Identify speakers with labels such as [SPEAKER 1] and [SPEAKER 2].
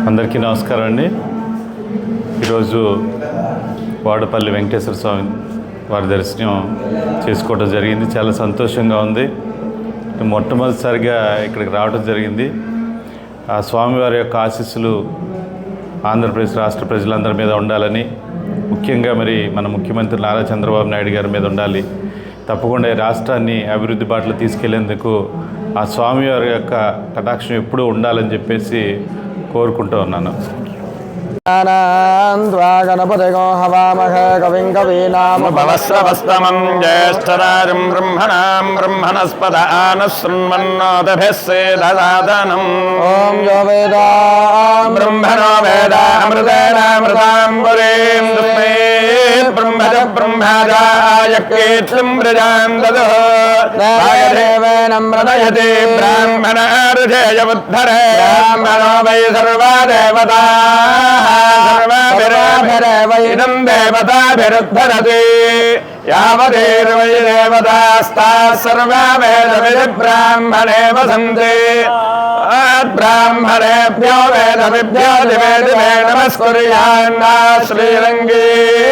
[SPEAKER 1] అందరికీ నమస్కారం అండి. ఈరోజు వాడపల్లి వెంకటేశ్వర స్వామి వారి దర్శనం చేసుకోవడం జరిగింది. చాలా సంతోషంగా ఉంది. మొట్టమొదటిసారిగా ఇక్కడికి రావడం జరిగింది. ఆ స్వామివారి యొక్క ఆశీస్సులు ఆంధ్రప్రదేశ్ రాష్ట్ర ప్రజలందరి మీద ఉండాలని, ముఖ్యంగా మరి మన ముఖ్యమంత్రి నారా చంద్రబాబు నాయుడు గారి మీద ఉండాలి. తప్పకుండా ఈ రాష్ట్రాన్ని అభివృద్ధి బాటలో తీసుకెళ్లేందుకు ఆ స్వామివారి యొక్క కటాక్షం ఎప్పుడూ ఉండాలని చెప్పేసి కోరుకుంటూ ఉన్నాను.
[SPEAKER 2] గణపతిగో హవామహే కవిం కవీనాముపవస్రవస్తమం జ్యేష్ఠరాజం బ్రహ్మణాం బ్రహ్మణస్పద ఆనశృణ్వన్నోతభిः సేదసాదనం. ఓం యో వేద బ్రహ్మణో వేద అమృతేనామృతాం పురీం తస్మై బ్రహ్మజ బ్రహ్మజాయ కీర్తిం ప్రజాం దదుః దేవేన మృదయతి బ్రాహ్మణ ఋషేయముద్ధరే బ్రాహ్మణో వై సర్వా దేవతా सर्वाभिरेवैनं देवताभिरुद्धरति यावदेर्वै देवतास्ताः सर्वा वेदविधिब्राह्मणे वसन्ति. ब्राह्मणेभ्यो वेदविभ्यो दिवे दिवे नमस्कुर्यान्ना श्रीरङ्गीर्तये.